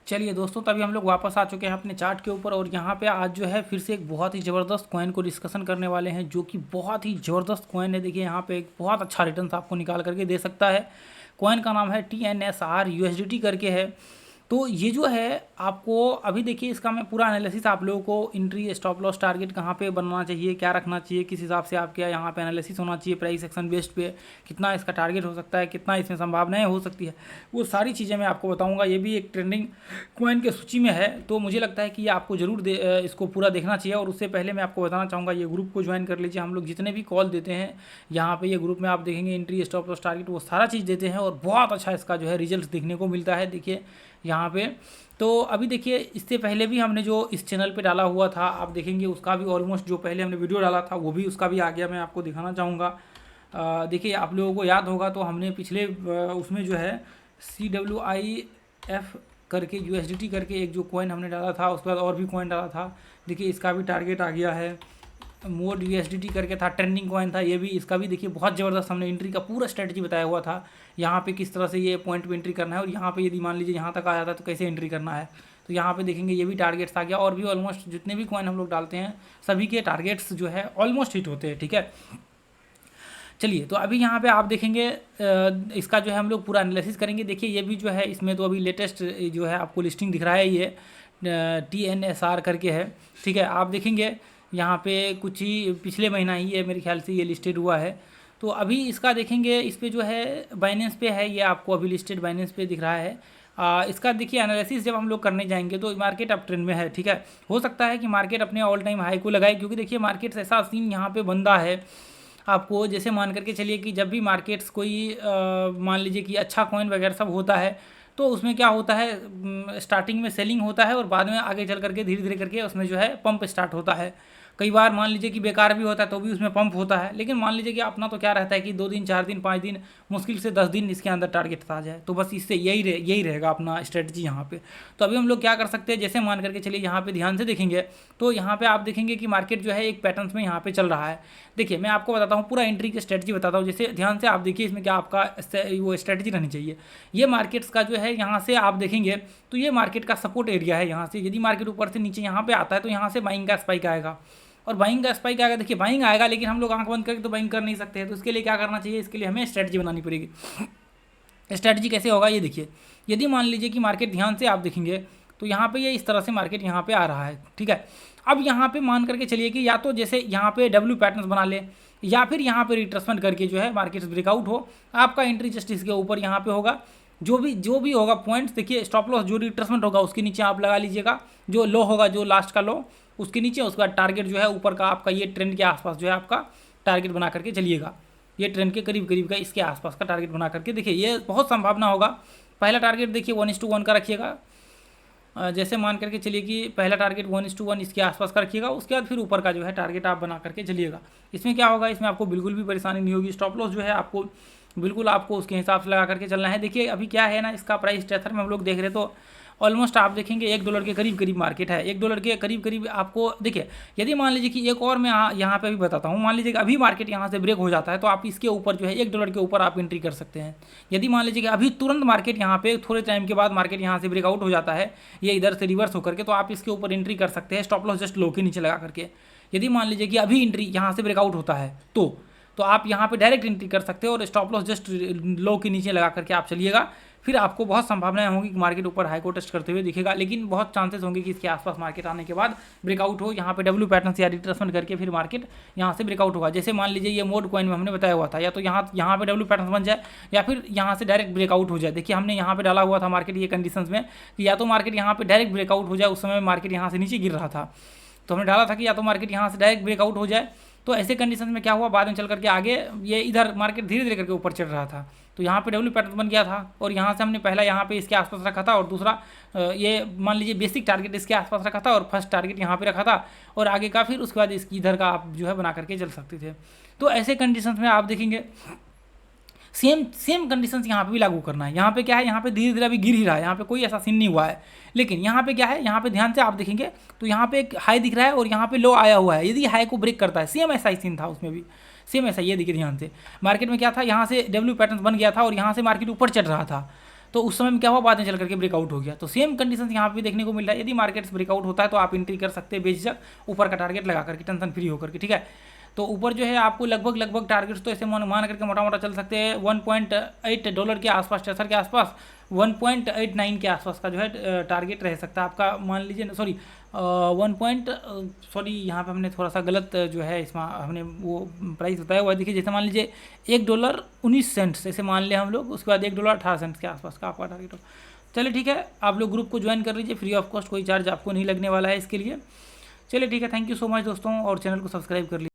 चलिए दोस्तों, तभी हम लोग वापस आ चुके हैं अपने चार्ट के ऊपर और यहाँ पे आज जो है फिर से एक बहुत ही ज़बरदस्त कॉइन को डिस्कशन करने वाले हैं, जो कि बहुत ही ज़बरदस्त कॉइन है। देखिए यहाँ पे एक बहुत अच्छा रिटर्न आपको निकाल करके दे सकता है। कॉइन का नाम है TNSR USDT करके है। तो ये जो है आपको अभी देखिए इसका मैं पूरा एनालिसिस आप लोगों को एंट्री स्टॉप लॉस टारगेट कहाँ पे बनना चाहिए, क्या रखना चाहिए, किस हिसाब से आपके यहाँ पे एनालिसिस होना चाहिए, प्राइस एक्शन बेस्ड पे कितना इसका टारगेट हो सकता है, कितना इसमें संभावनाएं हो सकती है, वो सारी चीज़ें मैं आपको बताऊंगा। ये भी एक ट्रेंडिंग कॉइन के सूची में है, तो मुझे लगता है कि ये आपको जरूर इसको पूरा देखना चाहिए। और उससे पहले मैं आपको बताना चाहूँगा, ये ग्रुप को ज्वाइन कर लीजिए। हम लोग जितने भी कॉल देते हैं यहाँ पे, ये ग्रुप में आप देखेंगे एंट्री स्टॉप लॉस टारगेट वो सारा चीज़ देते हैं और बहुत अच्छा इसका जो है रिजल्ट देखने को मिलता है। देखिए यहाँ पे तो अभी देखिए इससे पहले भी हमने जो इस चैनल पे डाला हुआ था, आप देखेंगे उसका भी ऑलमोस्ट जो पहले हमने वीडियो डाला था वो भी उसका भी आ गया। मैं आपको दिखाना चाहूँगा। देखिए आप लोगों को याद होगा तो हमने पिछले उसमें जो है CWIF करके USDT करके एक जो कॉइन हमने डाला था, उसके बाद और भी कॉइन डाला था। देखिए इसका भी टारगेट आ गया है। मोड USDT करके था, ट्रेंडिंग कॉइन था ये भी। इसका भी देखिए बहुत ज़बरदस्त हमने एंट्री का पूरा स्ट्रेटजी बताया हुआ था, यहाँ पे किस तरह से ये पॉइंट पे एंट्री करना है और यहाँ पे यदि मान लीजिए यहाँ तक आ जाता है तो कैसे एंट्री करना है। तो यहाँ पे देखेंगे ये भी टारगेट्स आ गया। और भी ऑलमोस्ट जितने भी कॉइन हम लोग डालते हैं सभी के टारगेट्स जो है ऑलमोस्ट हिट होते हैं। ठीक है, चलिए तो अभी यहाँ पे आप देखेंगे इसका जो है हम लोग पूरा एनालिसिस करेंगे। देखिए ये भी जो है इसमें तो अभी लेटेस्ट जो है आपको लिस्टिंग दिख रहा है, ये TNSR करके है। ठीक है, आप देखेंगे यहाँ पे कुछ ही पिछले महीना ही ये मेरे ख्याल से ये लिस्टेड हुआ है। तो अभी इसका देखेंगे, इस पर जो है बाइनेंस पे है, ये आपको अभी लिस्टेड बाइनेंस पे दिख रहा है। इसका देखिए एनालिसिस जब हम लोग करने जाएंगे तो मार्केट अप ट्रेंड में है। ठीक है, हो सकता है कि मार्केट अपने ऑल टाइम हाई को लगाए, क्योंकि देखिए मार्केट ऐसा सीन यहाँ पे बंदा है आपको, जैसे मान करके चलिए कि जब भी मार्केट्स कोई मान लीजिए कि अच्छा कॉइन वगैरह सब होता है तो उसमें क्या होता है, स्टार्टिंग में सेलिंग होता है और बाद में आगे चल करके धीरे धीरे करके उसमें जो है पंप स्टार्ट होता है। कई बार मान लीजिए कि बेकार भी होता है तो भी उसमें पंप होता है। लेकिन मान लीजिए कि अपना तो क्या रहता है कि 2 दिन 4 दिन 5 दिन मुश्किल से 10 दिन इसके अंदर टारगेट आ जाए, तो बस इससे यही रहेगा अपना स्ट्रेटजी यहाँ पे। तो अभी हम लोग क्या कर सकते हैं, जैसे मान करके चलिए यहाँ पे ध्यान से देखेंगे तो यहाँ पे आप देखेंगे कि मार्केट जो है एक पैटर्न्स में यहाँ पे चल रहा है। देखिए मैं आपको बताता हूँ, पूरा एंट्री की स्ट्रेटजी बताता हूँ। जैसे ध्यान से आप देखिए इसमें क्या आपका वो स्ट्रेटजी रहनी चाहिए। ये मार्केट्स का जो है यहाँ से आप देखेंगे तो ये मार्केट का सपोर्ट एरिया है। यहाँ से यदि मार्केट ऊपर से नीचे यहाँ पे आता है तो यहाँ से बाइंग का स्पाइक आएगा और बाइंग का स्पाइक आएगा। देखिए बाइंग आएगा, लेकिन हम लोग आंख बंद करके तो बाइंग कर नहीं सकते हैं। तो इसके लिए क्या करना चाहिए, इसके लिए हमें स्ट्रेटजी बनानी पड़ेगी। स्ट्रेटजी कैसे होगा, ये देखिए। यदि मान लीजिए कि मार्केट ध्यान से आप देखेंगे तो यहाँ पे ये इस तरह से मार्केट यहाँ पे आ रहा है। ठीक है, अब यहाँ पे मान करके चलिए कि या तो जैसे यहाँ पे डब्ल्यू पैटर्न्स बना ले या फिर यहाँ पे रिट्रेसमेंट करके जो है मार्केट ब्रेकआउट हो, आपका एंट्री जस्ट इसके ऊपर यहाँ पे होगा। जो भी होगा पॉइंट्स, देखिए स्टॉप लॉस जो रिट्रेसमेंट होगा उसके नीचे आप लगा लीजिएगा, जो लो होगा जो लास्ट का लो उसके नीचे, उसका टारगेट जो है ऊपर का आपका ये ट्रेंड के आसपास जो है आपका टारगेट बना करके चलिएगा। ये ट्रेंड के करीब करीब का इसके आसपास का टारगेट बना करके देखिए ये बहुत संभावना होगा। पहला टारगेट देखिए 1:1 का रखिएगा। जैसे मान करके चलिए कि पहला टारगेट 1:1 इसके आसपास का रखिएगा, उसके बाद फिर ऊपर का जो है टारगेट आप बना करके चलिएगा। इसमें क्या होगा, इसमें आपको बिल्कुल भी परेशानी नहीं होगी। स्टॉप लॉस जो है आपको बिल्कुल आपको उसके हिसाब से लगा करके चलना है। देखिए अभी क्या है ना, इसका प्राइस टेथर में हम लोग देख रहे तो ऑलमोस्ट आप देखेंगे $1 के करीब करीब मार्केट है। $1 के करीब करीब आपको देखिए, यदि मान लीजिए कि एक और मैं यहाँ पे भी बताता हूँ, मान लीजिए कि अभी मार्केट यहाँ से ब्रेक हो जाता है तो आप इसके ऊपर जो है $1 के ऊपर आप एंट्री कर सकते हैं। यदि मान लीजिए कि अभी तुरंत मार्केट यहाँ पे थोड़े टाइम के बाद मार्केट यहाँ से ब्रेकआउट हो जाता है, ये इधर से रिवर्स होकर के, तो आप इसके ऊपर एंट्री कर सकते हैं स्टॉप लॉस जस्ट लो के नीचे लगा करके। यदि मान लीजिए कि अभी एंट्री यहाँ से ब्रेकआउट होता है तो आप यहाँ पे डायरेक्ट एंट्री कर सकते हो और स्टॉप लॉस जस्ट लो के नीचे लगा करके आप चलिएगा। फिर आपको बहुत संभावनाएं होंगी कि मार्केट ऊपर हाई को टेस्ट करते हुए दिखेगा, लेकिन बहुत चांसेस होंगे कि इसके आसपास मार्केट आने के बाद ब्रेकआउट हो, यहाँ पे डब्ल्यू पैटर्न या रिट्रेसमेंट करके फिर मार्केट यहाँ से ब्रेकआउट होगा। जैसे मान लीजिए ये मोड कॉइन में हमने बताया हुआ था, या तो यहाँ पे डब्ल्यू पैटर्न बन जाए या फिर यहाँ से डायरेक्ट ब्रेकआउट हो जाए। देखिए हमने यहाँ पे डाला हुआ था मार्केट ये कंडीशन में कि या तो मार्केट यहाँ पे डायरेक्ट ब्रेकआउट हो जाए, उस समय मार्केट यहाँ से नीचे गिर रहा था तो हमने डाला था कि या तो मार्केट यहाँ से डायरेक्ट ब्रेकआउट हो जाए। तो ऐसे कंडीशन में क्या हुआ, बाद में चल करके आगे ये इधर मार्केट धीरे धीरे करके ऊपर चढ़ रहा था तो यहाँ पे डब्ल्यू पैटर्न बन गया था और यहाँ से हमने पहला यहाँ पे इसके आसपास रखा था और दूसरा ये मान लीजिए बेसिक टारगेट इसके आसपास रखा था और फर्स्ट टारगेट यहाँ पे रखा था और आगे का फिर उसके बाद इसकी इधर का आप जो है बना करके चल सकते थे। तो ऐसे कंडीशन में आप देखेंगे सेम कंडीशंस यहाँ पे भी लागू करना है। यहाँ पे क्या है, यहाँ पे धीरे धीरे अभी गिर ही रहा है, यहाँ पे कोई ऐसा सीन नहीं हुआ है। लेकिन यहाँ पे क्या है, यहाँ पे ध्यान से आप देखेंगे तो यहाँ पे एक हाई दिख रहा है और यहाँ पे लो आया हुआ है। यदि हाई को ब्रेक करता है, सेम ऐसा ही सीन था उसमें भी, सेम ऐसा ये देखिए ध्यान से। मार्केट में क्या था, यहाँ से डब्ल्यू पैटर्न बन गया था और यहाँ से मार्केट ऊपर चढ़ रहा था तो उस समय में क्या हुआ, बाद में चल करके ब्रेकआउट हो गया। तो सेम कंडीशन यहाँ पे देखने को मिल रहा है। यदि मार्केट्स ब्रेकआउट होता है तो आप एंट्री कर सकते हैं बेझिझक, ऊपर का टारगेट लगा करके, टेंशन फ्री होकर के, ठीक है। तो ऊपर जो है आपको लगभग टारगेट्स तो ऐसे मान करके मोटा चल सकते हैं $1.8 के आसपास, टेसर के आसपास 1.89 के आसपास का जो है टारगेट रह सकता है आपका, मान लीजिए। सॉरी यहाँ पे हमने थोड़ा सा गलत जो है इसमें हमने वो प्राइस बताया हुआ है। देखिए जैसे मान लीजिए $1.19 ऐसे मान लिया हम लोग, उसके बाद $1.18 के आसपास का आपका टारगेट हो। चलिए ठीक है, आप लोग ग्रुप को ज्वाइन कर लीजिए, फ्री ऑफ कॉस्ट, कोई चार्ज आपको नहीं लगने वाला है इसके लिए। चलिए ठीक है, थैंक यू सो मच दोस्तों, और चैनल को सब्सक्राइब कर लीजिए।